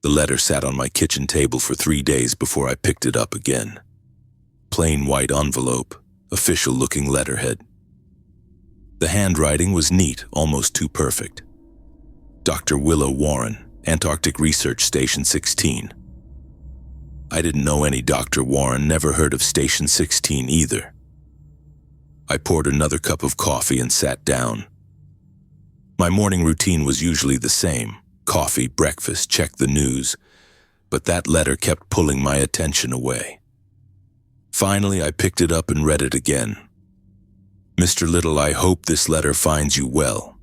The letter sat on my kitchen table for 3 days before I picked it up again. Plain white envelope, official-looking letterhead. The handwriting was neat, almost too perfect. Dr. Willow Warren, Antarctic Research Station 16. I didn't know any Dr. Warren, never heard of Station 16 either. I poured another cup of coffee and sat down. My morning routine was usually the same: coffee, breakfast, check the news, but that letter kept pulling my attention away. Finally, I picked it up and read it again. Mr. Little, I hope this letter finds you well.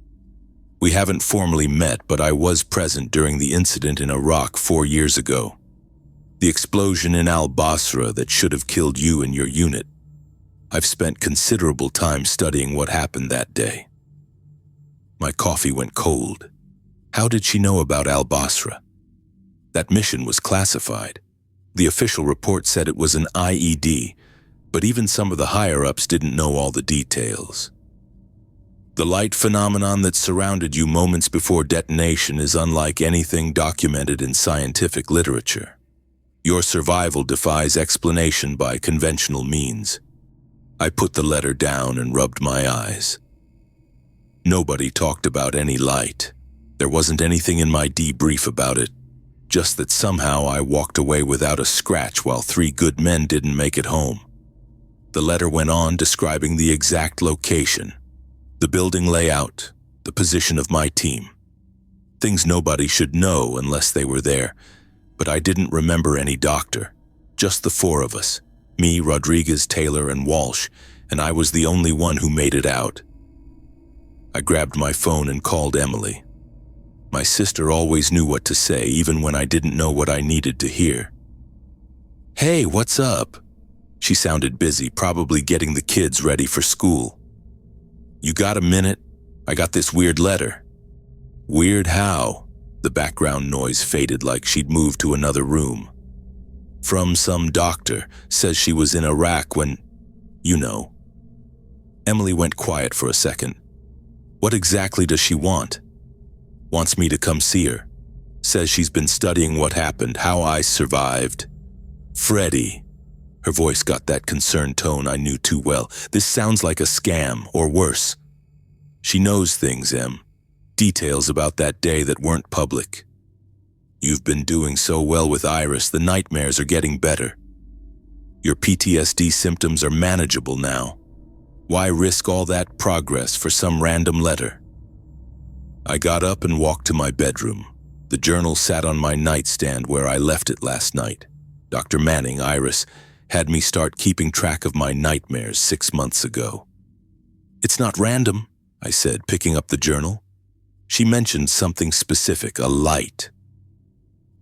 We haven't formally met, but I was present during the incident in Iraq 4 years ago. The explosion in Al-Basra that should have killed you and your unit. I've spent considerable time studying what happened that day. My coffee went cold. How did she know about Al-Basra? That mission was classified. The official report said it was an IED, but even some of the higher-ups didn't know all the details. The light phenomenon that surrounded you moments before detonation is unlike anything documented in scientific literature. Your survival defies explanation by conventional means. I put the letter down and rubbed my eyes. Nobody talked about any light. There wasn't anything in my debrief about it, just that somehow I walked away without a scratch while 3 good men didn't make it home. The letter went on describing the exact location, the building layout, the position of my team. Things nobody should know unless they were there, but I didn't remember any doctor, just the 4 of us, me, Rodriguez, Taylor, and Walsh, and I was the only one who made it out. I grabbed my phone and called Emily. My sister always knew what to say, even when I didn't know what I needed to hear. "Hey, what's up?" She sounded busy, probably getting the kids ready for school. "You got a minute? I got this weird letter." "Weird how?" The background noise faded like she'd moved to another room. "From some doctor, says she was in Iraq when, you know." Emily went quiet for a second. "What exactly does she want?" "Wants me to come see her. Says she's been studying what happened, how I survived." "Freddie." Her voice got that concerned tone I knew too well. "This sounds like a scam, or worse." "She knows things, Em. Details about that day that weren't public. You've been doing so well with Iris, the nightmares are getting better. Your PTSD symptoms are manageable now. Why risk all that progress for some random letter?" I got up and walked to my bedroom. The journal sat on my nightstand where I left it last night. Dr. Manning, Iris, had me start keeping track of my nightmares 6 months ago. "It's not random," I said, picking up the journal. She mentioned something specific, a light.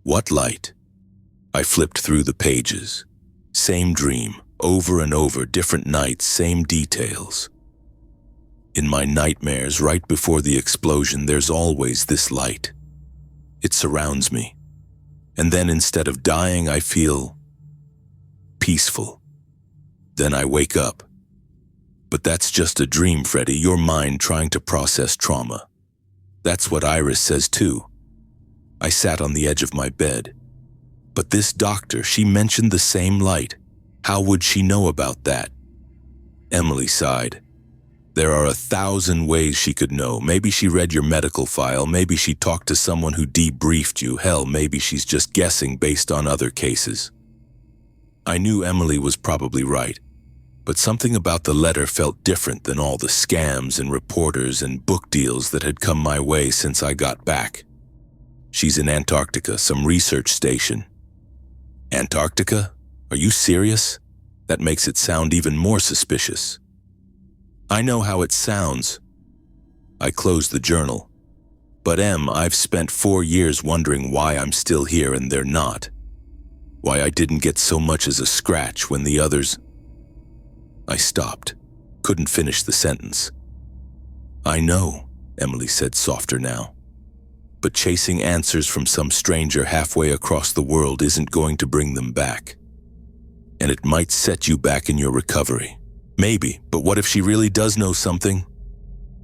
"What light?" I flipped through the pages. Same dream, over and over, different nights, same details. In my nightmares, right before the explosion, there's always this light. It surrounds me. And then instead of dying, I feel peaceful. Then I wake up. But that's just a dream, Freddie, your mind trying to process trauma. That's what Iris says too. I sat on the edge of my bed. But this doctor, she mentioned the same light. How would she know about that? Emily sighed. There are 1,000 ways she could know. Maybe she read your medical file. Maybe she talked to someone who debriefed you. Hell, maybe she's just guessing based on other cases. I knew Emily was probably right, but something about the letter felt different than all the scams and reporters and book deals that had come my way since I got back. She's in Antarctica, some research station. Antarctica? Are you serious? That makes it sound even more suspicious. I know how it sounds. I closed the journal. But I've spent 4 years wondering why I'm still here and they're not. Why I didn't get so much as a scratch when the others... I stopped, couldn't finish the sentence. I know, Emily said softer now. But chasing answers from some stranger halfway across the world isn't going to bring them back. And it might set you back in your recovery. Maybe, but what if she really does know something?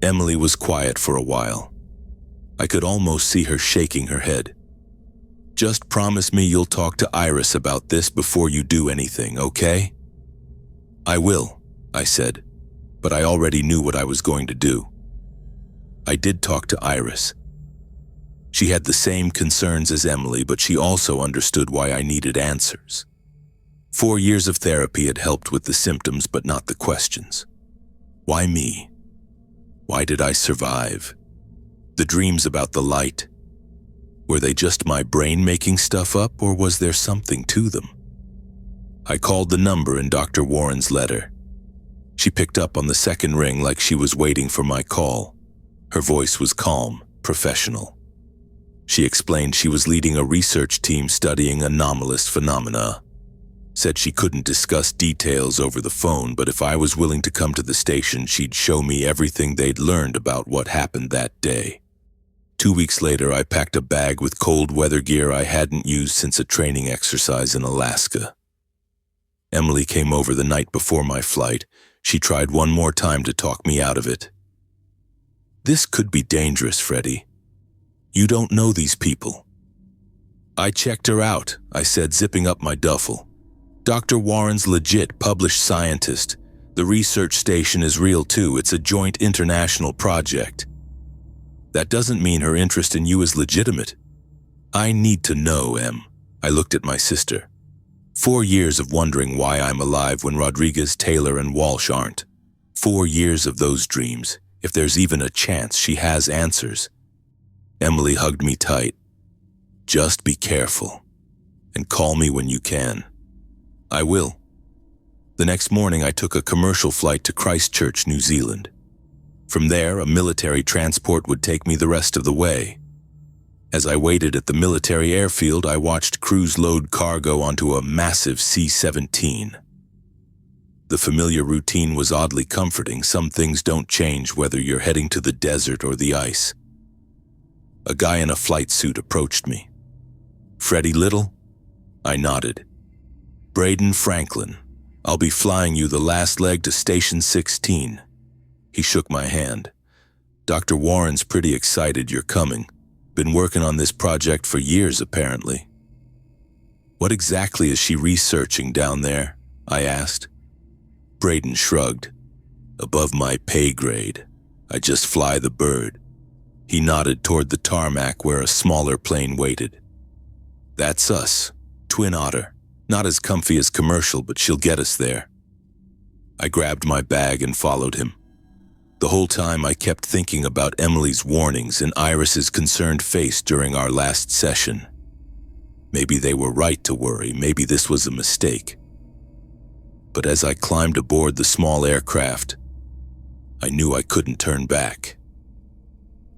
Emily was quiet for a while. I could almost see her shaking her head. Just promise me you'll talk to Iris about this before you do anything, okay? I will, I said, but I already knew what I was going to do. I did talk to Iris. She had the same concerns as Emily, but she also understood why I needed answers. 4 years of therapy had helped with the symptoms, but not the questions. Why me? Why did I survive? The dreams about the light, were they just my brain making stuff up, or was there something to them? I called the number in Dr. Warren's letter. She picked up on the second ring like she was waiting for my call. Her voice was calm, professional. She explained she was leading a research team studying anomalous phenomena. Said she couldn't discuss details over the phone, but if I was willing to come to the station, she'd show me everything they'd learned about what happened that day. 2 weeks later, I packed a bag with cold weather gear I hadn't used since a training exercise in Alaska. Emily came over the night before my flight. She tried one more time to talk me out of it. This could be dangerous, Freddie. You don't know these people. I checked her out, I said, zipping up my duffel. Dr. Warren's legit, published scientist. The research station is real too. It's a joint international project. That doesn't mean her interest in you is legitimate. I need to know, Em. I looked at my sister. 4 years of wondering why I'm alive when Rodriguez, Taylor, and Walsh aren't. 4 years of those dreams. If there's even a chance she has answers. Emily hugged me tight. Just be careful. And call me when you can. I will. The next morning I took a commercial flight to Christchurch, New Zealand. From there, a military transport would take me the rest of the way. As I waited at the military airfield, I watched crews load cargo onto a massive C-17. The familiar routine was oddly comforting. Some things don't change whether you're heading to the desert or the ice. A guy in a flight suit approached me. Freddie Little? I nodded. Braden Franklin. I'll be flying you the last leg to Station 16. He shook my hand. Dr. Warren's pretty excited you're coming. Been working on this project for years, apparently. What exactly is she researching down there? I asked. Braden shrugged. Above my pay grade. I just fly the bird. He nodded toward the tarmac where a smaller plane waited. That's us, Twin Otter. Not as comfy as commercial, but she'll get us there. I grabbed my bag and followed him. The whole time I kept thinking about Emily's warnings and Iris's concerned face during our last session. Maybe they were right to worry, maybe this was a mistake. But as I climbed aboard the small aircraft, I knew I couldn't turn back.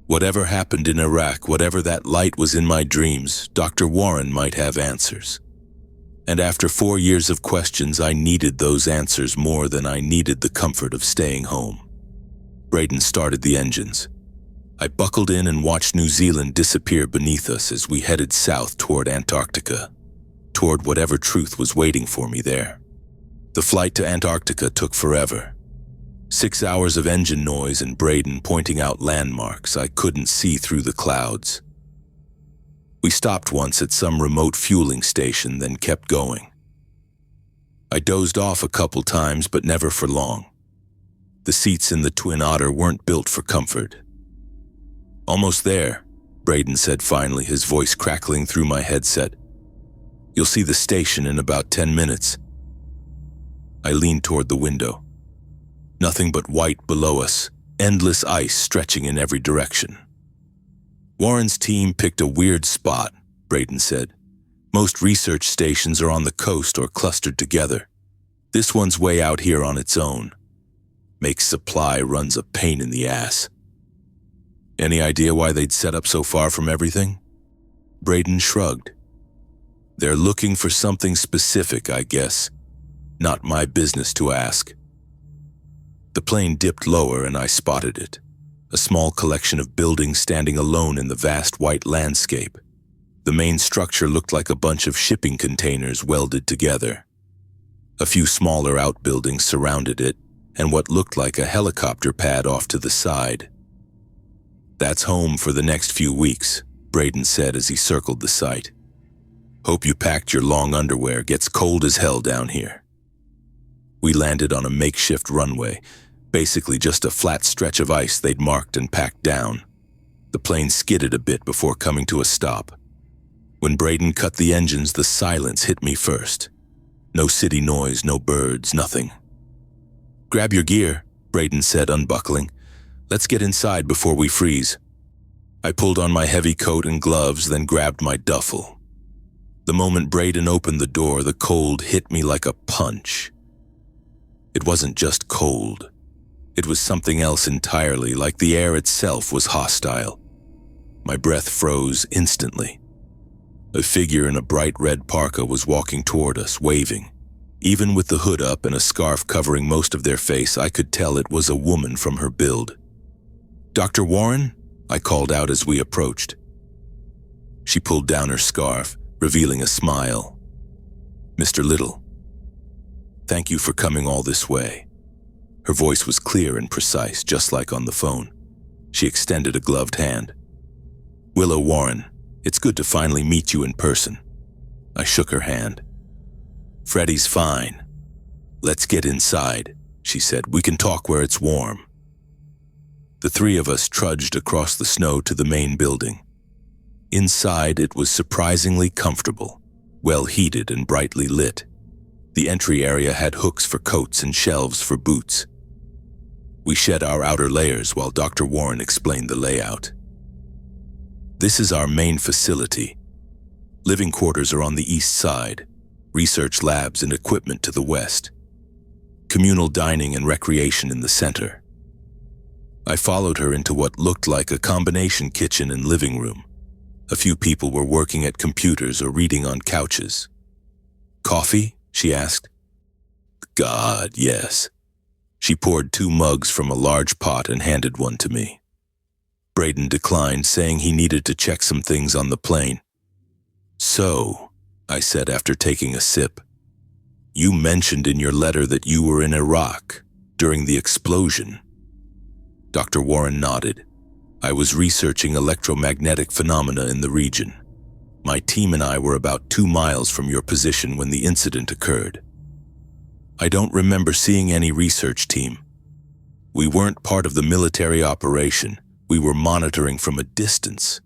Whatever happened in Iraq, whatever that light was in my dreams, Dr. Warren might have answers. And after 4 years of questions, I needed those answers more than I needed the comfort of staying home. Braden started the engines. I buckled in and watched New Zealand disappear beneath us as we headed south toward Antarctica, toward whatever truth was waiting for me there. The flight to Antarctica took forever. 6 hours of engine noise and Braden pointing out landmarks I couldn't see through the clouds. We stopped once at some remote fueling station, then kept going. I dozed off a couple times, but never for long. The seats in the Twin Otter weren't built for comfort. Almost there, Braden said finally, his voice crackling through my headset. You'll see the station in about 10 minutes. I leaned toward the window. Nothing but white below us, endless ice stretching in every direction. Warren's team picked a weird spot, Braden said. Most research stations are on the coast or clustered together. This one's way out here on its own. Makes supply runs a pain in the ass. Any idea why they'd set up so far from everything? Braden shrugged. They're looking for something specific, I guess. Not my business to ask. The plane dipped lower and I spotted it. A small collection of buildings standing alone in the vast white landscape. The main structure looked like a bunch of shipping containers welded together. A few smaller outbuildings surrounded it, and what looked like a helicopter pad off to the side. That's home for the next few weeks, Braden said as he circled the site. Hope you packed your long underwear. Gets cold as hell down here. We landed on a makeshift runway, basically just a flat stretch of ice they'd marked and packed down. The plane skidded a bit before coming to a stop. When Braden cut the engines, the silence hit me first. No city noise, no birds, nothing. "Grab your gear," Braden said, unbuckling. "Let's get inside before we freeze." I pulled on my heavy coat and gloves, then grabbed my duffel. The moment Braden opened the door, the cold hit me like a punch. It wasn't just cold. It was something else entirely, like the air itself was hostile. My breath froze instantly. A figure in a bright red parka was walking toward us, waving. Even with the hood up and a scarf covering most of their face, I could tell it was a woman from her build. "Dr. Warren?" I called out as we approached. She pulled down her scarf, revealing a smile. "Mr. Little, thank you for coming all this way." Her voice was clear and precise, just like on the phone. She extended a gloved hand. "Willow Warren, it's good to finally meet you in person." I shook her hand. "Freddy's fine. Let's get inside," she said. "We can talk where it's warm." The three of us trudged across the snow to the main building. Inside, it was surprisingly comfortable, well heated and brightly lit. The entry area had hooks for coats and shelves for boots. We shed our outer layers while Dr. Warren explained the layout. "This is our main facility. Living quarters are on the east side, research labs and equipment to the west, communal dining and recreation in the center." I followed her into what looked like a combination kitchen and living room. A few people were working at computers or reading on couches. "Coffee?" she asked. "God, yes." She poured 2 mugs from a large pot and handed one to me. Braden declined, saying he needed to check some things on the plane. "So," I said after taking a sip, "you mentioned in your letter that you were in Iraq during the explosion." Dr. Warren nodded. "I was researching electromagnetic phenomena in the region. My team and I were about 2 miles from your position when the incident occurred. I don't remember seeing any research team. We weren't part of the military operation. We were monitoring from a distance."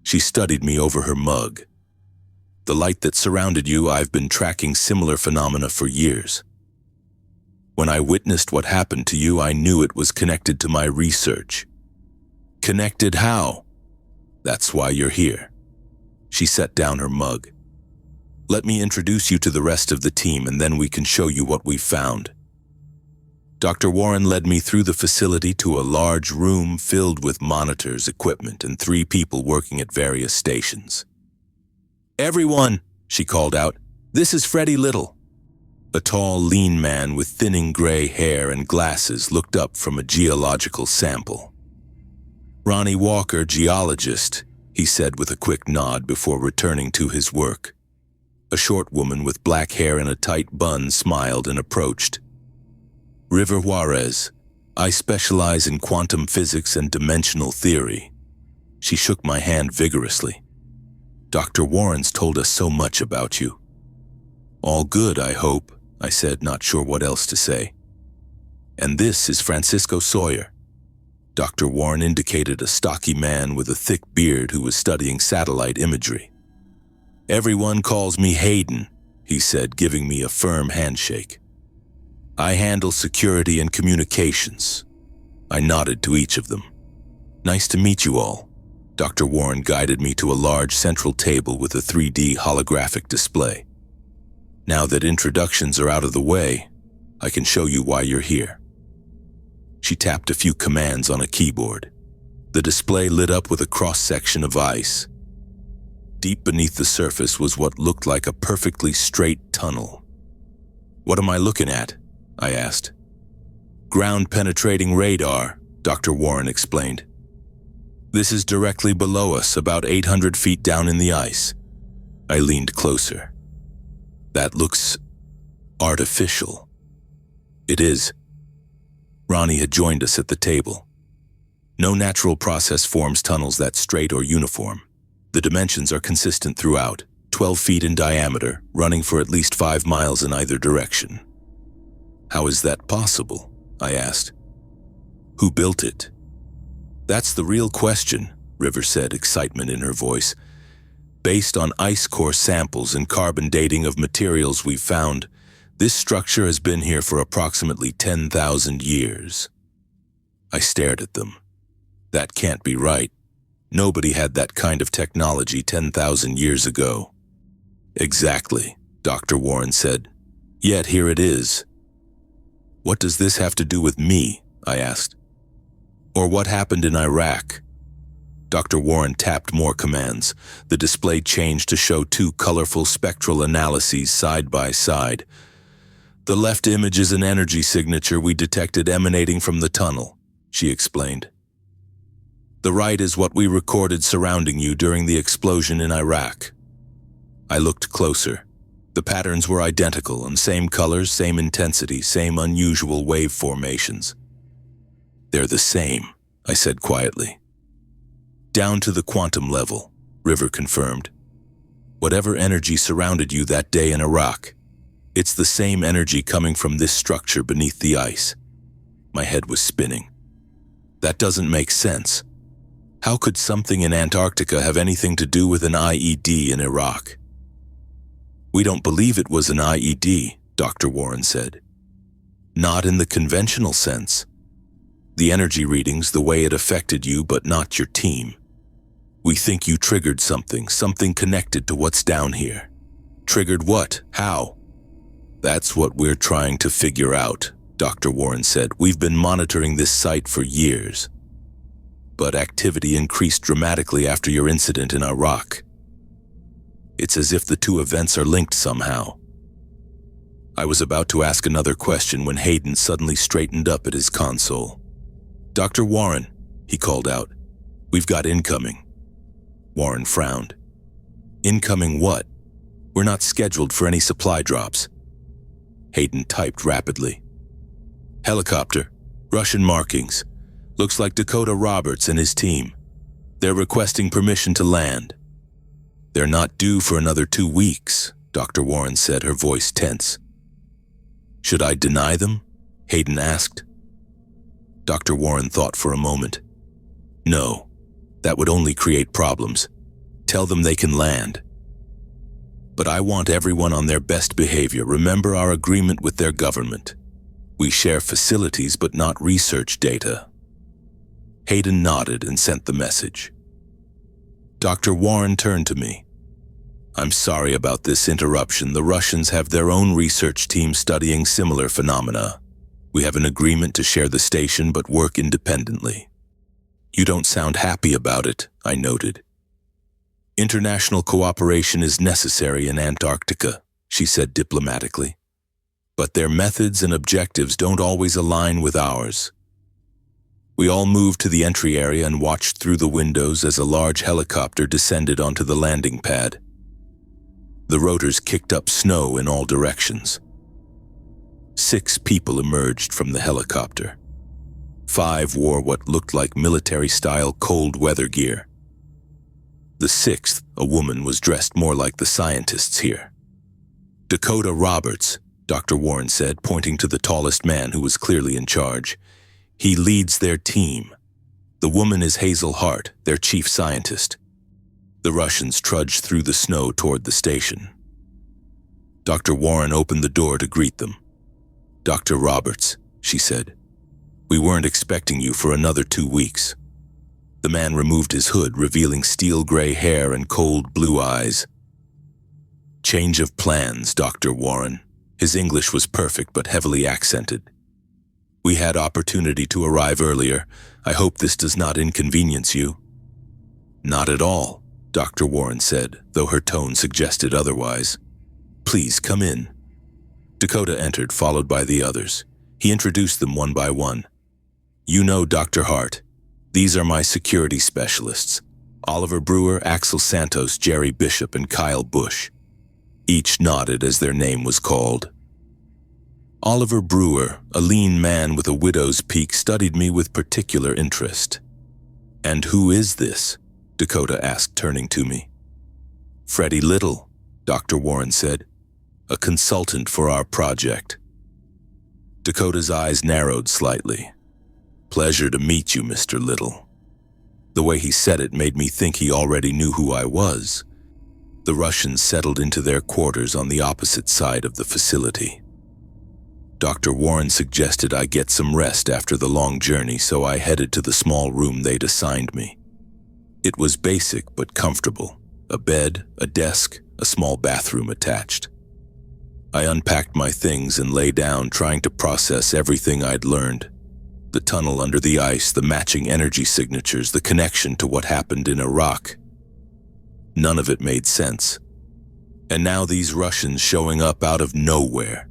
She studied me over her mug. "The light that surrounded you, I've been tracking similar phenomena for years. When I witnessed what happened to you, I knew it was connected to my research." "Connected how?" "That's why you're here." She set down her mug. "Let me introduce you to the rest of the team, and then we can show you what we've found." Dr. Warren led me through the facility to a large room filled with monitors, equipment, and 3 people working at various stations. "Everyone," she called out, "this is Freddy Little." A tall, lean man with thinning gray hair and glasses looked up from a geological sample. "Ronnie Walker, geologist," he said with a quick nod before returning to his work. A short woman with black hair and a tight bun smiled and approached. "River Juarez. I specialize in quantum physics and dimensional theory." She shook my hand vigorously. "Dr. Warren's told us so much about you." "All good, I hope," I said, not sure what else to say. "And this is Francisco Sawyer." Dr. Warren indicated a stocky man with a thick beard who was studying satellite imagery. "Everyone calls me Hayden," he said, giving me a firm handshake. "I handle security and communications." I nodded to each of them. "Nice to meet you all." Dr. Warren guided me to a large central table with a 3D holographic display. "Now that introductions are out of the way, I can show you why you're here." She tapped a few commands on a keyboard. The display lit up with a cross-section of ice. Deep beneath the surface was what looked like a perfectly straight tunnel. "What am I looking at?" I asked. "Ground-penetrating radar," Dr. Warren explained. "This is directly below us, about 800 feet down in the ice." I leaned closer. "That looks artificial." "It is." Ronnie had joined us at the table. "No natural process forms tunnels that straight or uniform. The dimensions are consistent throughout. 12 feet in diameter, running for at least 5 miles in either direction. How is that possible? I asked. Who built it? That's the real question, River said, excitement in her voice. Based on ice core samples and carbon dating of materials we've found, this structure has been here for approximately 10,000 years. I stared at them. That can't be right. Nobody had that kind of technology 10,000 years ago. Exactly, Dr. Warren said. Yet here it is. What does this have to do with me? I asked. Or what happened in Iraq? Dr. Warren tapped more commands. The display changed to show 2 colorful spectral analyses side by side. The left image is an energy signature we detected emanating from the tunnel, she explained. The right is what we recorded surrounding you during the explosion in Iraq. I looked closer. The patterns were identical, and same colors, same intensity, same unusual wave formations. They're the same, I said quietly. Down to the quantum level, River confirmed. Whatever energy surrounded you that day in Iraq, it's the same energy coming from this structure beneath the ice. My head was spinning. That doesn't make sense. How could something in Antarctica have anything to do with an IED in Iraq? We don't believe it was an IED, Dr. Warren said. Not in the conventional sense. The energy readings, the way it affected you, but not your team. We think you triggered something connected to what's down here. Triggered what? How? That's what we're trying to figure out, Dr. Warren said. We've been monitoring this site for years. But activity increased dramatically after your incident in Iraq. It's as if the 2 events are linked somehow. I was about to ask another question when Hayden suddenly straightened up at his console. Dr. Warren, he called out. We've got incoming. Warren frowned. Incoming what? We're not scheduled for any supply drops. Hayden typed rapidly. Helicopter, Russian markings. Looks like Dakota Roberts and his team. They're requesting permission to land. They're not due for another 2 weeks, Dr. Warren said, her voice tense. Should I deny them? Hayden asked. Dr. Warren thought for a moment. No, that would only create problems. Tell them they can land. But I want everyone on their best behavior. Remember our agreement with their government. We share facilities but not research data. Hayden nodded and sent the message. Dr. Warren turned to me. I'm sorry about this interruption. The Russians have their own research team studying similar phenomena. We have an agreement to share the station but work independently. You don't sound happy about it, I noted. International cooperation is necessary in Antarctica, she said diplomatically. But their methods and objectives don't always align with ours. We all moved to the entry area and watched through the windows as a large helicopter descended onto the landing pad. The rotors kicked up snow in all directions. 6 people emerged from the helicopter. 5 wore what looked like military-style cold weather gear. The 6th, a woman, was dressed more like the scientists here. Dakota Roberts, Dr. Warren said, pointing to the tallest man who was clearly in charge. He leads their team. The woman is Hazel Hart, their chief scientist. The Russians trudged through the snow toward the station. Dr. Warren opened the door to greet them. Dr. Roberts, she said, we weren't expecting you for another 2 weeks. The man removed his hood, revealing steel-gray hair and cold blue eyes. Change of plans, Dr. Warren. His English was perfect but heavily accented. We had opportunity to arrive earlier. I hope this does not inconvenience you. Not at all, Dr. Warren said, though her tone suggested otherwise. Please come in. Dakota entered, followed by the others. He introduced them one by one. You know Dr. Hart. These are my security specialists. Oliver Brewer, Axel Santos, Jerry Bishop, and Kyle Bush. Each nodded as their name was called. Oliver Brewer, a lean man with a widow's peak, studied me with particular interest. And who is this? Dakota asked, turning to me. Freddie Little, Dr. Warren said. "A consultant for our project." Dakota's eyes narrowed slightly. "Pleasure to meet you, Mr. Little." The way he said it made me think he already knew who I was. The Russians settled into their quarters on the opposite side of the facility. Dr. Warren suggested I get some rest after the long journey, so I headed to the small room they'd assigned me. It was basic but comfortable. A bed, a desk, a small bathroom attached. I unpacked my things and lay down, trying to process everything I'd learned. The tunnel under the ice, the matching energy signatures, the connection to what happened in Iraq. None of it made sense. And now these Russians showing up out of nowhere.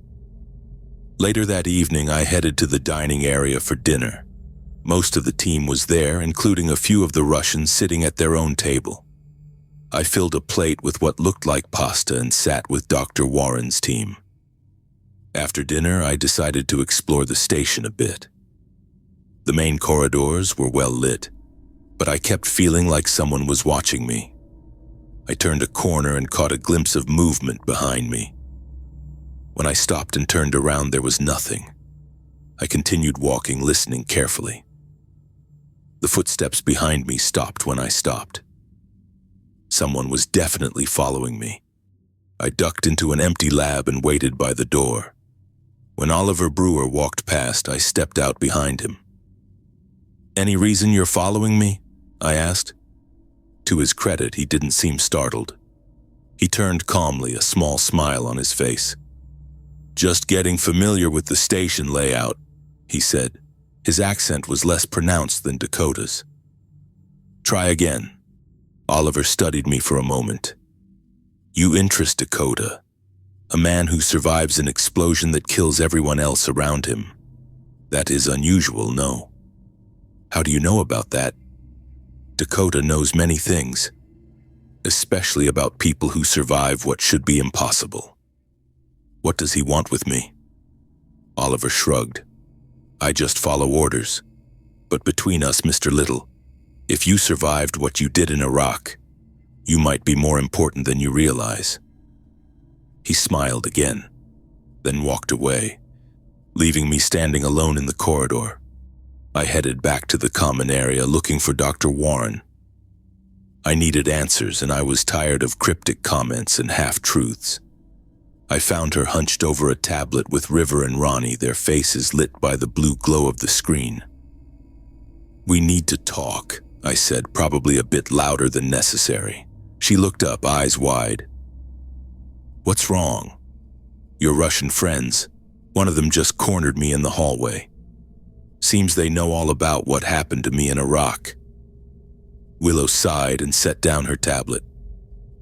Later that evening, I headed to the dining area for dinner. Most of the team was there, including a few of the Russians sitting at their own table. I filled a plate with what looked like pasta and sat with Dr. Warren's team. After dinner, I decided to explore the station a bit. The main corridors were well lit, but I kept feeling like someone was watching me. I turned a corner and caught a glimpse of movement behind me. When I stopped and turned around, there was nothing. I continued walking, listening carefully. The footsteps behind me stopped when I stopped. Someone was definitely following me. I ducked into an empty lab and waited by the door. When Oliver Brewer walked past, I stepped out behind him. "Any reason you're following me?" I asked. To his credit, he didn't seem startled. He turned calmly, a small smile on his face. "Just getting familiar with the station layout," he said. His accent was less pronounced than Dakota's. "Try again." Oliver studied me for a moment. "You interest Dakota, a man who survives an explosion that kills everyone else around him. That is unusual, no? How do you know about that?" "Dakota knows many things, especially about people who survive what should be impossible." "What does he want with me?" Oliver shrugged. "I just follow orders. But between us, Mr. Little, if you survived what you did in Iraq, you might be more important than you realize." He smiled again, then walked away, leaving me standing alone in the corridor. I headed back to the common area looking for Dr. Warren. I needed answers, and I was tired of cryptic comments and half-truths. I found her hunched over a tablet with River and Ronnie, their faces lit by the blue glow of the screen. "We need to talk," I said, probably a bit louder than necessary. She looked up, eyes wide. "What's wrong?" "Your Russian friends. One of them just cornered me in the hallway. Seems they know all about what happened to me in Iraq." Willow sighed and set down her tablet.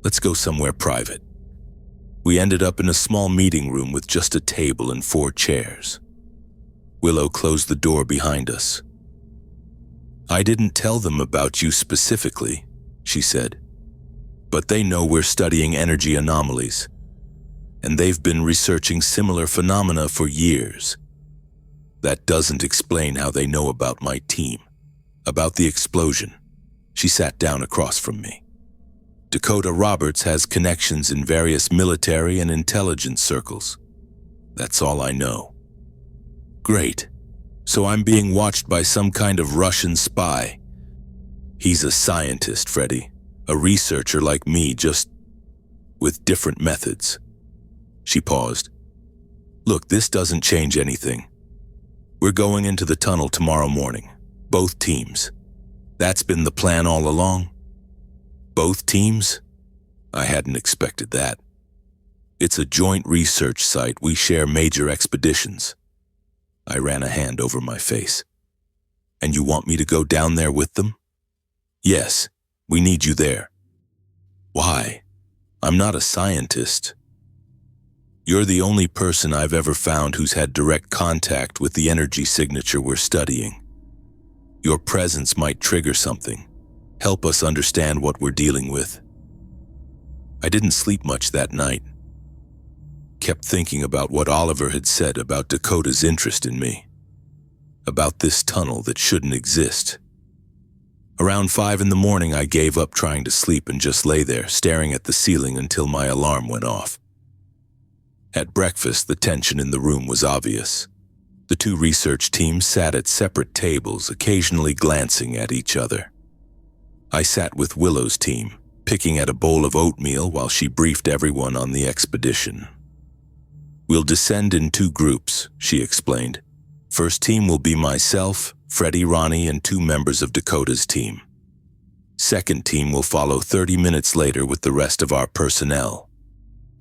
"Let's go somewhere private." We ended up in a small meeting room with just a table and 4 chairs. Willow closed the door behind us. "I didn't tell them about you specifically," she said, "but they know we're studying energy anomalies, and they've been researching similar phenomena for years. That doesn't explain how they know about my team, about the explosion." She sat down across from me. "Dakota Roberts has connections in various military and intelligence circles. That's all I know." "Great. So I'm being watched by some kind of Russian spy." "He's a scientist, Freddy. A researcher like me, just with different methods." She paused. "Look, this doesn't change anything. We're going into the tunnel tomorrow morning. Both teams. That's been the plan all along." "Both teams?" I hadn't expected that. "It's a joint research site. We share major expeditions." I ran a hand over my face. "And you want me to go down there with them?" "Yes, we need you there." "Why? I'm not a scientist." "You're the only person I've ever found who's had direct contact with the energy signature we're studying. Your presence might trigger something, help us understand what we're dealing with." I didn't sleep much that night. Kept thinking about what Oliver had said about Dakota's interest in me, about this tunnel that shouldn't exist. Around 5 in the morning, I gave up trying to sleep and just lay there, staring at the ceiling until my alarm went off. At breakfast, the tension in the room was obvious. The two research teams sat at separate tables, occasionally glancing at each other. I sat with Willow's team, picking at a bowl of oatmeal while she briefed everyone on the expedition. "We'll descend in 2 groups," she explained. "First team will be myself, Freddie, Ronnie, and 2 members of Dakota's team. Second team will follow 30 minutes later with the rest of our personnel."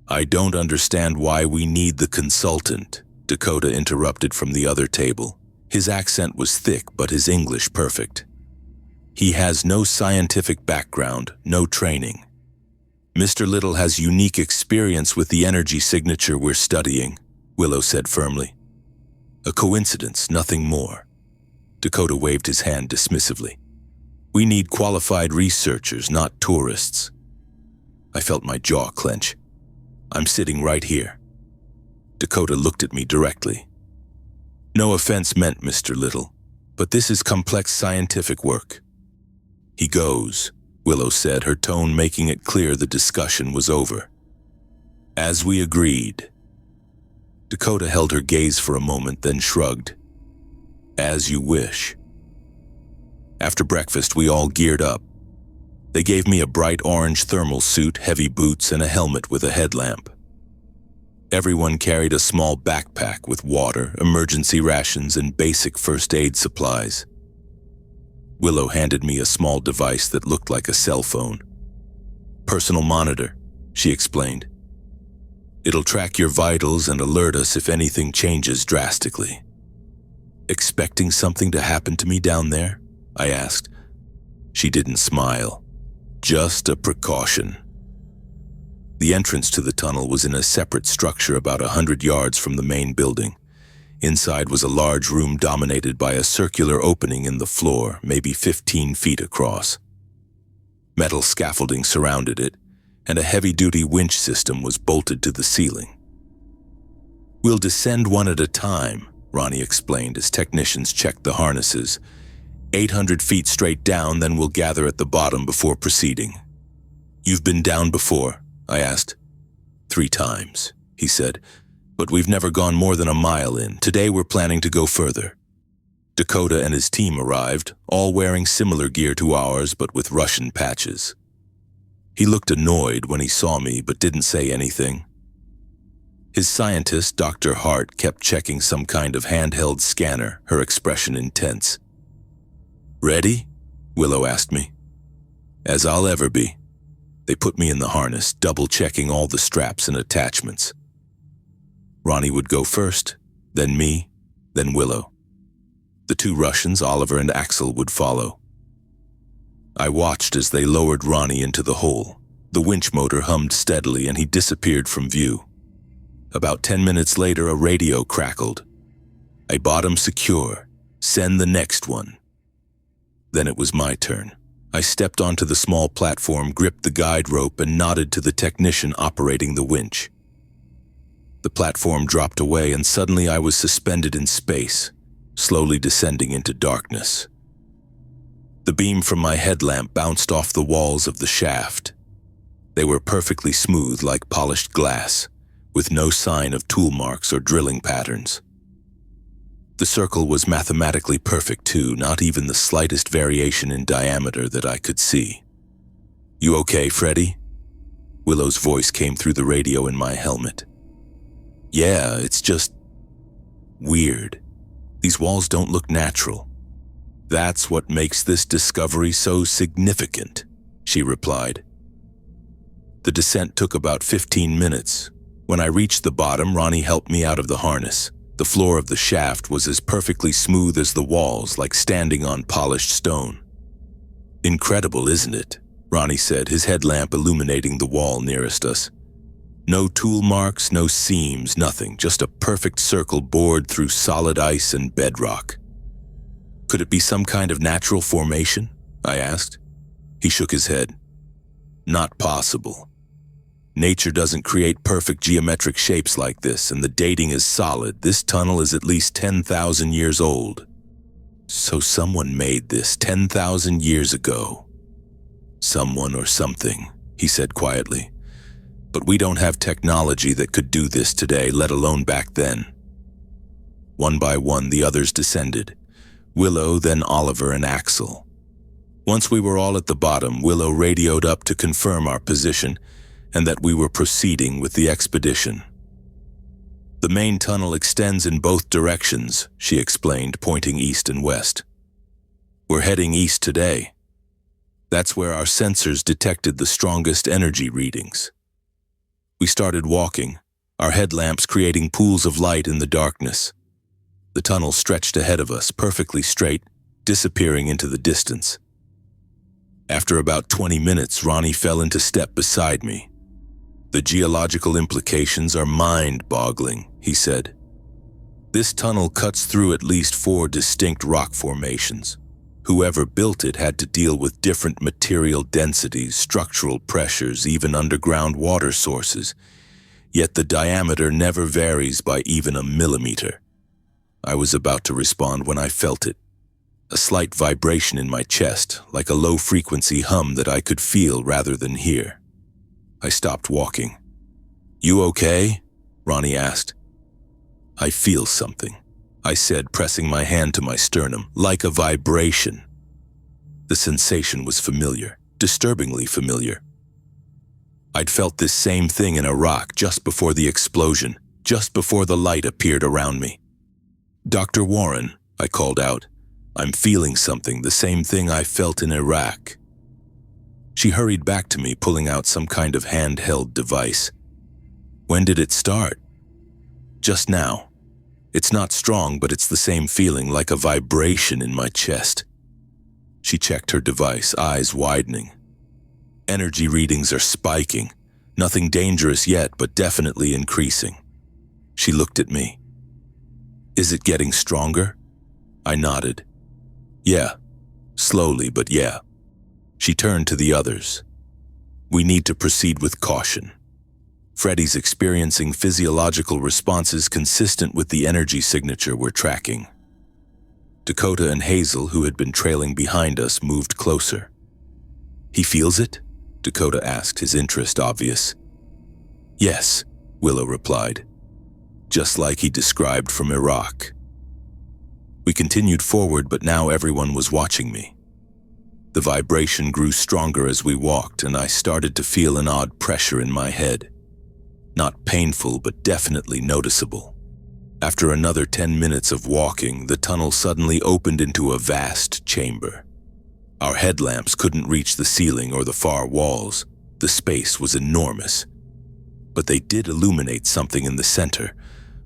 "I don't understand why we need the consultant," Dakota interrupted from the other table. His accent was thick, but his English perfect. "He has no scientific background, no training. Mr. Little has unique experience with the energy signature we're studying," Willow said firmly. "A coincidence, nothing more." Dakota waved his hand dismissively. "We need qualified researchers, not tourists." I felt my jaw clench. "I'm sitting right here." Dakota looked at me directly. "No offense meant, Mr. Little, but this is complex scientific work." "He goes," Willow said, her tone making it clear the discussion was over. "As we agreed." Dakota held her gaze for a moment, then shrugged. "As you wish." After breakfast, we all geared up. They gave me a bright orange thermal suit, heavy boots, and a helmet with a headlamp. Everyone carried a small backpack with water, emergency rations, and basic first aid supplies. Willow handed me a small device that looked like a cell phone. "Personal monitor," she explained. "It'll track your vitals and alert us if anything changes drastically." "Expecting something to happen to me down there?" I asked. She didn't smile. "Just a precaution." The entrance to the tunnel was in a separate structure about 100 yards from the main building. Inside was a large room dominated by a circular opening in the floor, maybe 15 feet across. Metal scaffolding surrounded it, and a heavy-duty winch system was bolted to the ceiling. "We'll descend one at a time," Ronnie explained as technicians checked the harnesses. 800 feet straight down, then we'll gather at the bottom before proceeding." "You've been down before?" I asked. 3 times, he said, "but we've never gone more than a mile in. Today we're planning to go further." Dakota and his team arrived, all wearing similar gear to ours but with Russian patches. He looked annoyed when he saw me but didn't say anything. His scientist, Dr. Hart, kept checking some kind of handheld scanner, her expression intense. "Ready?" Willow asked me. "As I'll ever be." They put me in the harness, double-checking all the straps and attachments. Ronnie would go first, then me, then Willow. The 2 Russians, Oliver and Axel, would follow. I watched as they lowered Ronnie into the hole. The winch motor hummed steadily and he disappeared from view. About 10 minutes later, a radio crackled. "A bottom secure. Send the next one." Then it was my turn. I stepped onto the small platform, gripped the guide rope, and nodded to the technician operating the winch. The platform dropped away, and suddenly I was suspended in space, slowly descending into darkness. The beam from my headlamp bounced off the walls of the shaft. They were perfectly smooth like polished glass, with no sign of tool marks or drilling patterns. The circle was mathematically perfect too, not even the slightest variation in diameter that I could see. "You okay, Freddie?" Willow's voice came through the radio in my helmet. "Yeah, it's just weird. These walls don't look natural." "That's what makes this discovery so significant," she replied. The descent took about 15 minutes. When I reached the bottom, Ronnie helped me out of the harness. The floor of the shaft was as perfectly smooth as the walls, like standing on polished stone. "Incredible, isn't it?" Ronnie said, his headlamp illuminating the wall nearest us. "No tool marks, no seams, nothing, just a perfect circle bored through solid ice and bedrock." "Could it be some kind of natural formation?" I asked. He shook his head. "Not possible. Nature doesn't create perfect geometric shapes like this, and the dating is solid. This tunnel is at least 10,000 years old." So someone made this 10,000 years ago. Someone or something, he said quietly. But we don't have technology that could do this today, let alone back then. One by one, the others descended. Willow, then Oliver and Axel. Once we were all at the bottom, Willow radioed up to confirm our position and that we were proceeding with the expedition. The main tunnel extends in both directions, she explained, pointing east and west. We're heading east today. That's where our sensors detected the strongest energy readings. We started walking, our headlamps creating pools of light in the darkness. The tunnel stretched ahead of us, perfectly straight, disappearing into the distance. After about 20 minutes, Ronnie fell into step beside me. The geological implications are mind-boggling, he said. This tunnel cuts through at least 4 distinct rock formations. Whoever built it had to deal with different material densities, structural pressures, even underground water sources. Yet the diameter never varies by even a millimeter. I was about to respond when I felt it. A slight vibration in my chest, like a low-frequency hum that I could feel rather than hear. I stopped walking. "You okay?" Ronnie asked. "I feel something," I said, pressing my hand to my sternum, like a vibration. The sensation was familiar, disturbingly familiar. I'd felt this same thing in Iraq just before the explosion, just before the light appeared around me. "Dr. Warren," I called out, "I'm feeling something, the same thing I felt in Iraq." She hurried back to me, pulling out some kind of handheld device. "When did it start?" "Just now. It's not strong, but it's the same feeling, like a vibration in my chest." She checked her device, eyes widening. "Energy readings are spiking. Nothing dangerous yet, but definitely increasing." She looked at me. "Is it getting stronger?" I nodded. "Yeah. Slowly, but yeah." She turned to the others. "We need to proceed with caution. Freddy's experiencing physiological responses consistent with the energy signature we're tracking." Dakota and Hazel, who had been trailing behind us, moved closer. "He feels it?" Dakota asked, his interest obvious. "Yes," Willow replied. "Just like he described from Iraq." We continued forward, but now everyone was watching me. The vibration grew stronger as we walked, and I started to feel an odd pressure in my head. Not painful, but definitely noticeable. After another 10 minutes of walking, the tunnel suddenly opened into a vast chamber. Our headlamps couldn't reach the ceiling or the far walls. The space was enormous. But they did illuminate something in the center,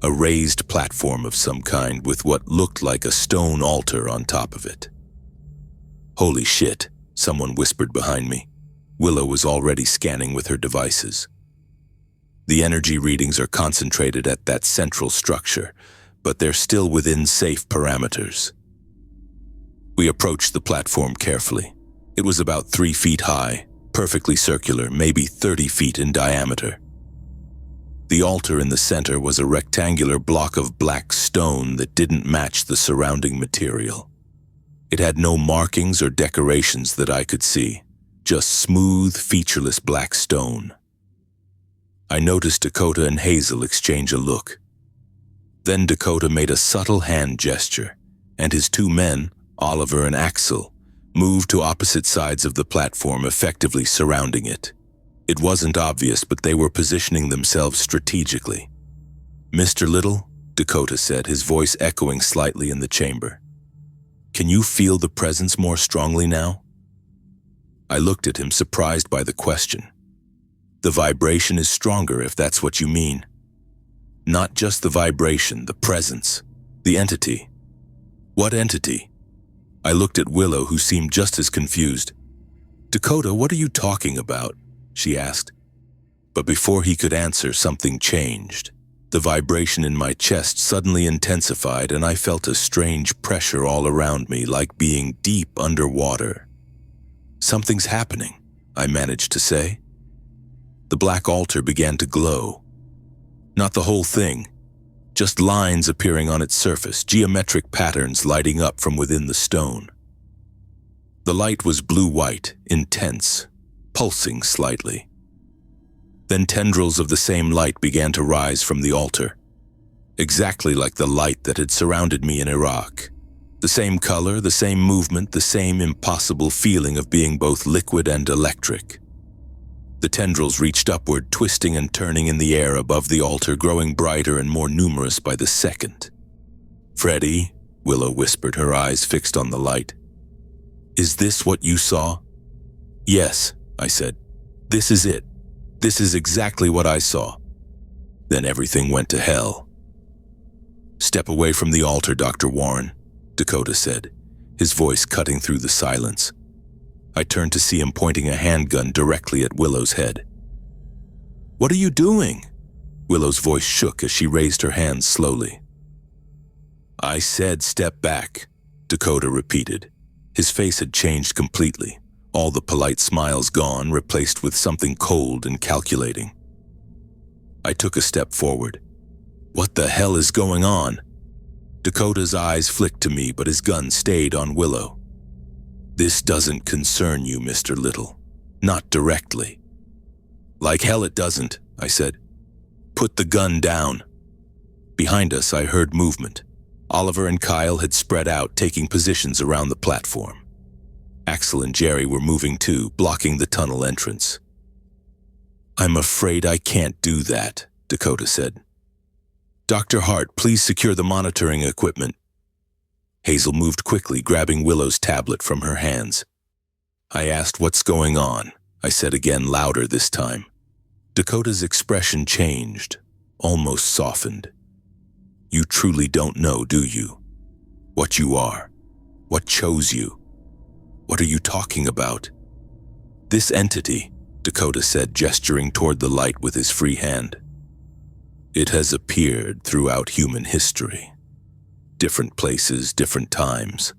a raised platform of some kind with what looked like a stone altar on top of it. "Holy shit," someone whispered behind me. Willow was already scanning with her devices. "The energy readings are concentrated at that central structure, but they're still within safe parameters." We approached the platform carefully. It was about 3 feet high, perfectly circular, maybe 30 feet in diameter. The altar in the center was a rectangular block of black stone that didn't match the surrounding material. It had no markings or decorations that I could see, just smooth, featureless black stone. I noticed Dakota and Hazel exchange a look. Then Dakota made a subtle hand gesture, and his 2 men, Oliver and Axel, moved to opposite sides of the platform, effectively surrounding it. It wasn't obvious, but they were positioning themselves strategically. "Mr. Little," Dakota said, his voice echoing slightly in the chamber. "Can you feel the presence more strongly now?" I looked at him, surprised by the question. "The vibration is stronger, if that's what you mean." "Not just the vibration, the presence, the entity." "What entity?" I looked at Willow, who seemed just as confused. "Dakota, what are you talking about?" she asked. But before he could answer, something changed. The vibration in my chest suddenly intensified, and I felt a strange pressure all around me, like being deep underwater. "Something's happening," I managed to say. The black altar began to glow. Not the whole thing, just lines appearing on its surface, geometric patterns lighting up from within the stone. The light was blue-white, intense, pulsing slightly. Then tendrils of the same light began to rise from the altar, exactly like the light that had surrounded me in Iraq. The same color, the same movement, the same impossible feeling of being both liquid and electric. The tendrils reached upward, twisting and turning in the air above the altar, growing brighter and more numerous by the second. "Freddie," Willow whispered, her eyes fixed on the light. "Is this what you saw?" "Yes," I said. "This is it. This is exactly what I saw." Then everything went to hell. "Step away from the altar, Dr. Warren," Dakota said, his voice cutting through the silence. I turned to see him pointing a handgun directly at Willow's head. "What are you doing?" Willow's voice shook as she raised her hands slowly. "I said step back," Dakota repeated. His face had changed completely, all the polite smiles gone, replaced with something cold and calculating. I took a step forward. "What the hell is going on?" Dakota's eyes flicked to me, but his gun stayed on Willow. "This doesn't concern you, Mr. Little. Not directly." "Like hell it doesn't," I said. "Put the gun down." Behind us, I heard movement. Oliver and Kyle had spread out, taking positions around the platform. Axel and Jerry were moving too, blocking the tunnel entrance. "I'm afraid I can't do that," Dakota said. "Dr. Hart, please secure the monitoring equipment." Hazel moved quickly, grabbing Willow's tablet from her hands. I asked, "What's going on?" I said again, louder this time. Dakota's expression changed, almost softened. "You truly don't know, do you? What you are? What chose you? What are you talking about?" "This entity," Dakota said, gesturing toward the light with his free hand. "It has appeared throughout human history. Different places, different times.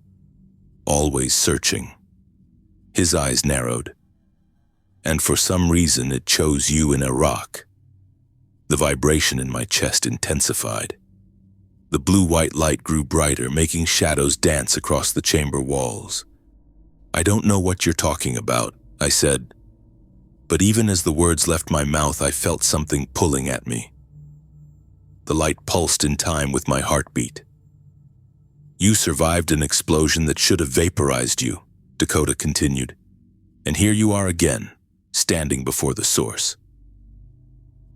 Always searching." His eyes narrowed. "And for some reason it chose you in Iraq." The vibration in my chest intensified. The blue-white light grew brighter, making shadows dance across the chamber walls. "I don't know what you're talking about," I said. But even as the words left my mouth, I felt something pulling at me. The light pulsed in time with my heartbeat. "You survived an explosion that should have vaporized you," Dakota continued. "And here you are again, standing before the source."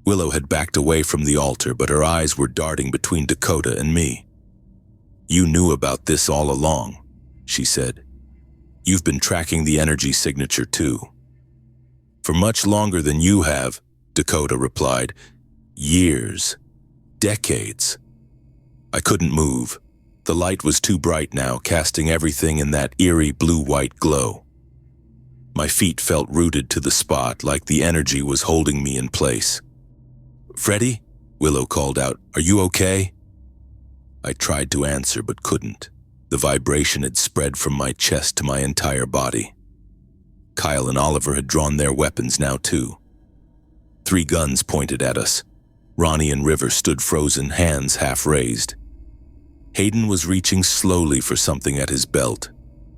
Willow had backed away from the altar, but her eyes were darting between Dakota and me. "You knew about this all along," she said. "You've been tracking the energy signature too." "For much longer than you have," Dakota replied. "Years. Decades." I couldn't move. The light was too bright now, casting everything in that eerie blue-white glow. My feet felt rooted to the spot, like the energy was holding me in place. "Freddie?" Willow called out. "Are you okay?" I tried to answer but couldn't. The vibration had spread from my chest to my entire body. Kyle and Oliver had drawn their weapons now too. 3 guns pointed at us. Ronnie and River stood frozen, hands half raised. Hayden was reaching slowly for something at his belt,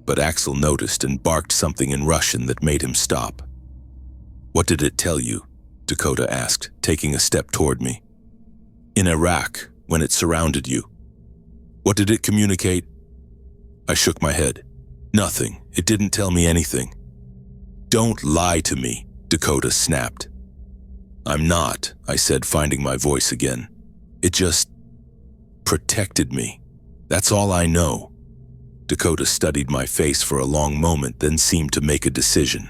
but Axel noticed and barked something in Russian that made him stop. "What did it tell you?" Dakota asked, taking a step toward me. "In Iraq, when it surrounded you. What did it communicate?" I shook my head. "Nothing. It didn't tell me anything." "Don't lie to me," Dakota snapped. "I'm not," I said, finding my voice again. "It just protected me. That's all I know." Dakota studied my face for a long moment, then seemed to make a decision.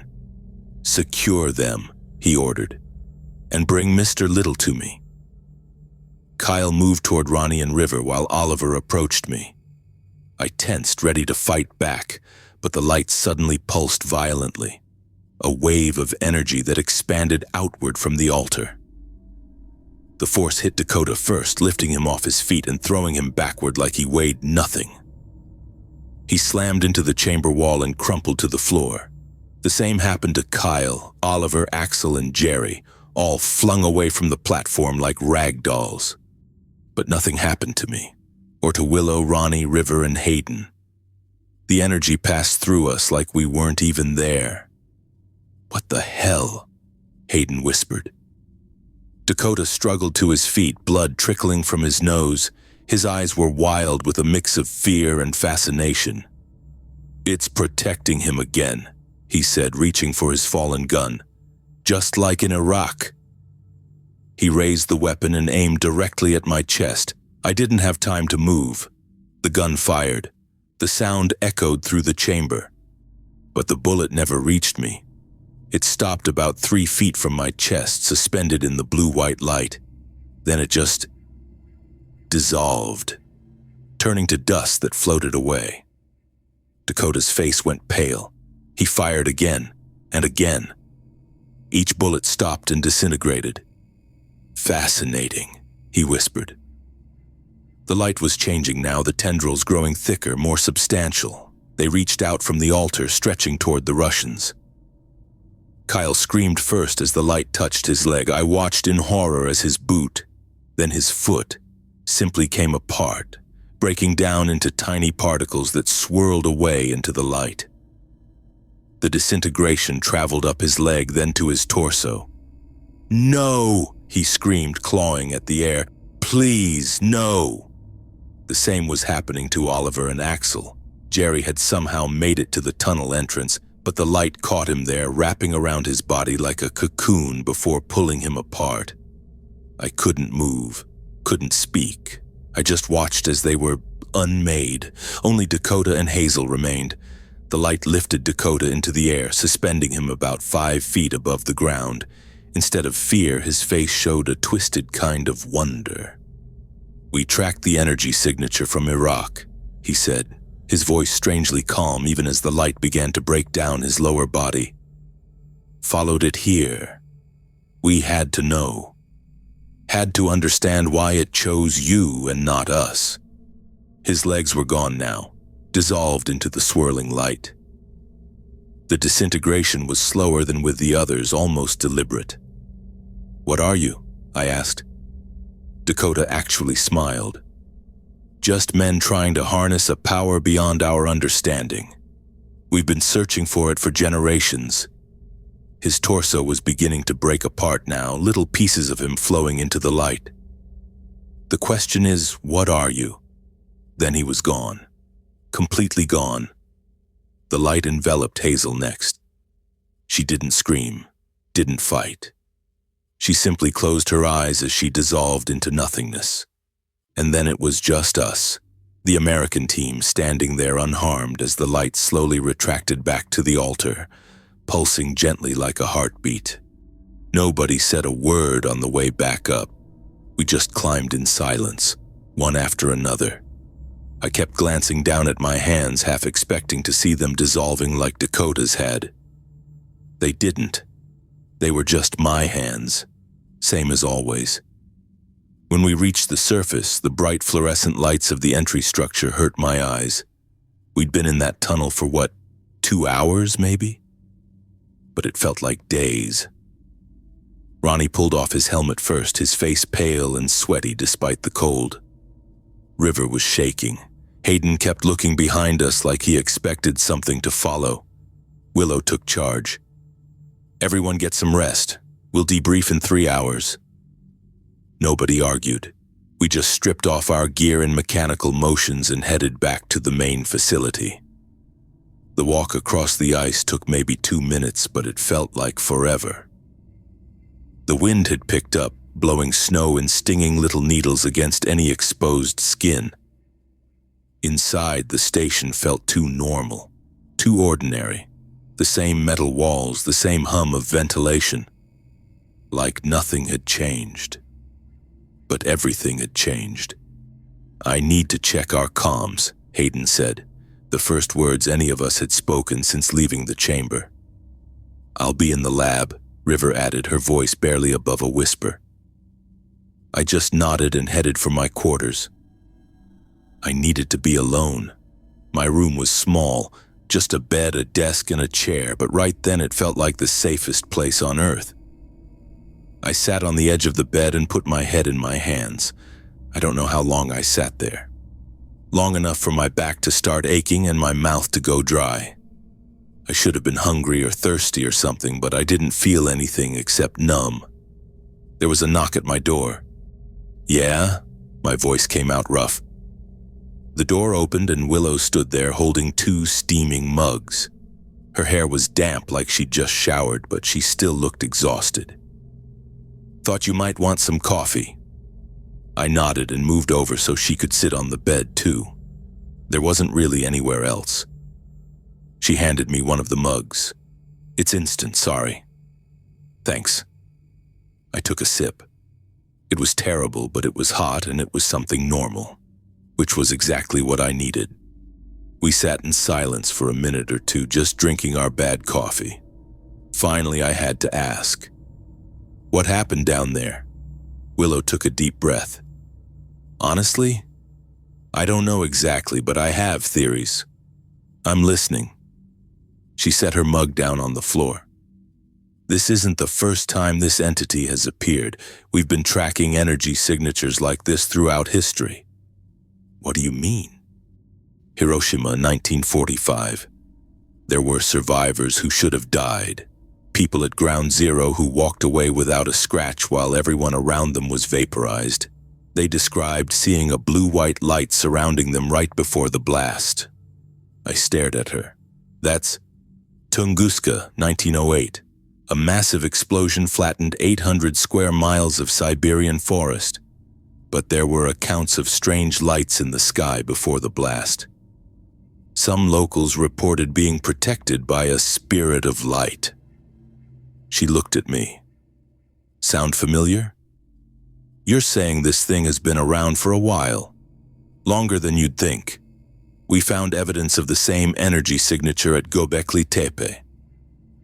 "Secure them," he ordered, "and bring Mr. Little to me." Kyle moved toward Ronnie and River while Oliver approached me. I tensed, ready to fight back, but the light suddenly pulsed violently. A wave of energy that expanded outward from the altar. The force hit Dakota first, lifting him off his feet and throwing him backward like he weighed nothing. He slammed into the chamber wall and crumpled to the floor. The same happened to Kyle, Oliver, Axel, and Jerry, all flung away from the platform like rag dolls. But nothing happened to me, or to Willow, Ronnie, River, and Hayden. The energy passed through us like we weren't even there. "What the hell?" Hayden whispered. Dakota struggled to his feet, blood trickling from his nose. His eyes were wild with a mix of fear and fascination. "It's protecting him again," he said, reaching for his fallen gun. "Just like in Iraq." He raised the weapon and aimed directly at my chest. I didn't have time to move. The gun fired. The sound echoed through the chamber. But the bullet never reached me. It stopped about 3 feet from my chest, suspended in the blue-white light. Then it just dissolved, turning to dust that floated away. Dakota's face went pale. He fired again and again. Each bullet stopped and disintegrated. "Fascinating," he whispered. The light was changing now, the tendrils growing thicker, more substantial. They reached out from the altar, stretching toward the Russians. Kyle screamed first as the light touched his leg. I watched in horror as his boot, then his foot, simply came apart, breaking down into tiny particles that swirled away into the light. The disintegration traveled up his leg, then to his torso. "No!" he screamed, clawing at the air. "Please, no!" The same was happening to Oliver and Axel. Jerry had somehow made it to the tunnel entrance, but the light caught him there, wrapping around his body like a cocoon before pulling him apart. I couldn't move, couldn't speak. I just watched as they were unmade. Only Dakota and Hazel remained. The light lifted Dakota into the air, suspending him about 5 feet above the ground. Instead of fear, his face showed a twisted kind of wonder. "We tracked the energy signature from Iraq," he said, his voice strangely calm even as the light began to break down his lower body. "Followed it here. We had to know. Had to understand why it chose you and not us." His legs were gone now, dissolved into the swirling light. The disintegration was slower than with the others, almost deliberate. "What are you?" I asked. Dakota actually smiled. "Just men trying to harness a power beyond our understanding. We've been searching for it for generations." His torso was beginning to break apart now, little pieces of him flowing into the light. "The question is, what are you?" Then he was gone. Completely gone. The light enveloped Hazel next. She didn't scream, didn't fight. She simply closed her eyes as she dissolved into nothingness. And then it was just us, the American team, standing there unharmed as the light slowly retracted back to the altar, pulsing gently like a heartbeat. Nobody said a word on the way back up. We just climbed in silence, one after another. I kept glancing down at my hands, half expecting to see them dissolving like Dakota's had. They didn't. They were just my hands, same as always. When we reached the surface, the bright fluorescent lights of the entry structure hurt my eyes. We'd been in that tunnel for 2 hours, maybe? But it felt like days. Ronnie pulled off his helmet first, his face pale and sweaty despite the cold. River was shaking. Hayden kept looking behind us like he expected something to follow. Willow took charge. "Everyone get some rest. We'll debrief in 3 hours." Nobody argued. We just stripped off our gear and mechanical motions and headed back to the main facility. The walk across the ice took maybe 2 minutes, but it felt like forever. The wind had picked up, blowing snow and stinging little needles against any exposed skin. Inside, the station felt too normal, too ordinary. The same metal walls, the same hum of ventilation. Like nothing had changed. But everything had changed. "I need to check our comms," Hayden said, the first words any of us had spoken since leaving the chamber. "I'll be in the lab," River added, her voice barely above a whisper. I just nodded and headed for my quarters. I needed to be alone. My room was small, just a bed, a desk, and a chair, but right then it felt like the safest place on earth. I sat on the edge of the bed and put my head in my hands. I don't know how long I sat there. Long enough for my back to start aching and my mouth to go dry. I should have been hungry or thirsty or something, but I didn't feel anything except numb. There was a knock at my door. "Yeah?" My voice came out rough. The door opened and Willow stood there holding 2 steaming mugs. Her hair was damp like she'd just showered, but she still looked exhausted. "Thought you might want some coffee." I nodded and moved over so she could sit on the bed too. There wasn't really anywhere else. She handed me one of the mugs. "It's instant, sorry." "Thanks." I took a sip. It was terrible, but it was hot and it was something normal, which was exactly what I needed. We sat in silence for a minute or two, just drinking our bad coffee. Finally, I had to ask, "What happened down there?" Willow took a deep breath. "Honestly, I don't know exactly, but I have theories. I'm listening." She set her mug down on the floor. "This isn't the first time this entity has appeared. We've been tracking energy signatures like this throughout history." "What do you mean?" "Hiroshima, 1945. There were survivors who should have died. People at Ground Zero who walked away without a scratch while everyone around them was vaporized. They described seeing a blue-white light surrounding them right before the blast." I stared at her. "That's Tunguska, 1908. A massive explosion flattened 800 square miles of Siberian forest. But there were accounts of strange lights in the sky before the blast. Some locals reported being protected by a spirit of light." She looked at me. "Sound familiar?" "You're saying this thing has been around for a while. Longer than you'd think. We found evidence of the same energy signature at Göbekli Tepe.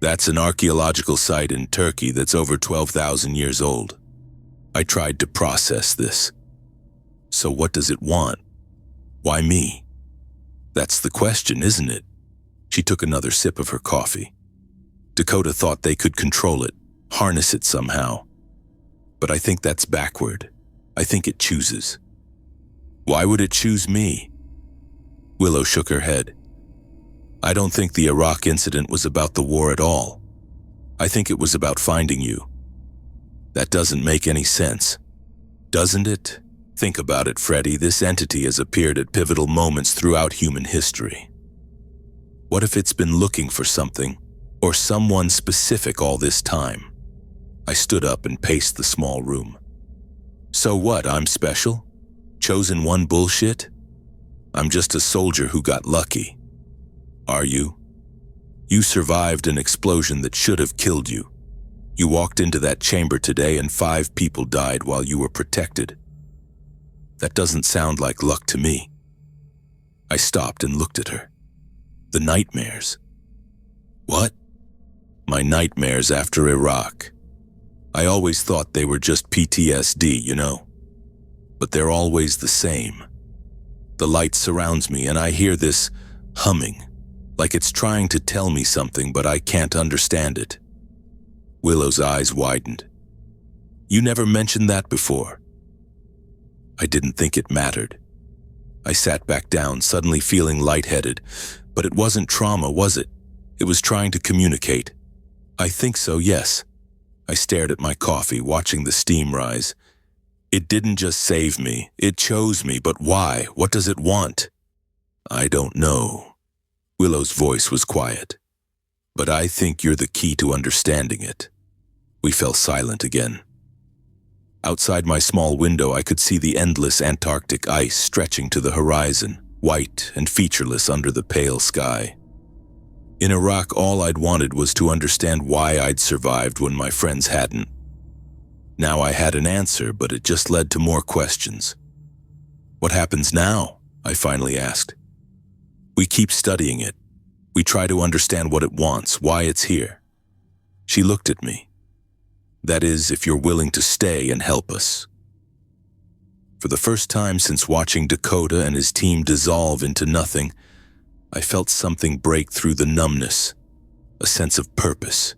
That's an archaeological site in Turkey that's over 12,000 years old." I tried to process this. "So what does it want? Why me?" "That's the question, isn't it?" She took another sip of her coffee. "Dakota thought they could control it, harness it somehow. But I think that's backward. I think it chooses." "Why would it choose me?" Willow shook her head. "I don't think the Iraq incident was about the war at all. I think it was about finding you." "That doesn't make any sense." "Doesn't it? Think about it, Freddy. This entity has appeared at pivotal moments throughout human history. What if it's been looking for something, or someone specific all this time?" I stood up and paced the small room. "So what, I'm special? Chosen one bullshit? I'm just a soldier who got lucky. Are you? You survived an explosion that should have killed you. You walked into that chamber today and 5 people died while you were protected. That doesn't sound like luck to me." I stopped and looked at her. "The nightmares." "What?" "My nightmares after Iraq. I always thought they were just PTSD, you know. But they're always the same. The light surrounds me and I hear this humming, like it's trying to tell me something, but I can't understand it." Willow's eyes widened. "You never mentioned that before." I didn't think it mattered. I sat back down, suddenly feeling lightheaded. But it wasn't trauma, was it? It was trying to communicate. "I think so, yes." I stared at my coffee, watching the steam rise. "It didn't just save me, it chose me, but why? What does it want?" "I don't know." Willow's voice was quiet. "But I think you're the key to understanding it." We fell silent again. Outside my small window, I could see the endless Antarctic ice stretching to the horizon, white and featureless under the pale sky. In Iraq, all I'd wanted was to understand why I'd survived when my friends hadn't. Now I had an answer, but it just led to more questions. "What happens now?" I finally asked. "We keep studying it. We try to understand what it wants, why it's here." She looked at me. "That is, if you're willing to stay and help us." For the first time since watching Dakota and his team dissolve into nothing, I felt something break through the numbness, a sense of purpose.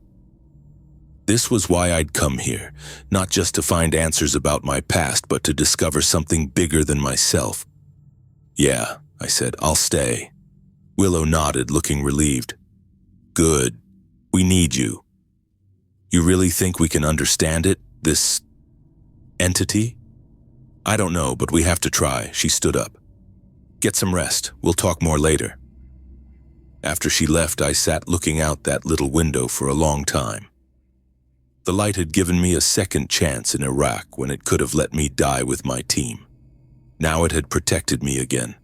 This was why I'd come here, not just to find answers about my past, but to discover something bigger than myself. Yeah, I said, I'll stay. Willow nodded, looking relieved. Good. We need you. You really think we can understand it, this entity? I don't know, but we have to try. She stood up. Get some rest. We'll talk more later. After she left, I sat looking out that little window for a long time. The light had given me a second chance in Iraq when it could have let me die with my team. Now it had protected me again.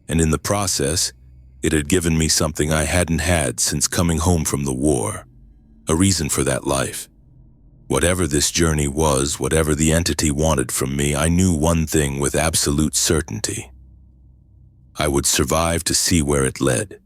And in the process, it had given me something I hadn't had since coming home from the war. A reason for that life. Whatever this journey was, whatever the entity wanted from me, I knew one thing with absolute certainty. I would survive to see where it led.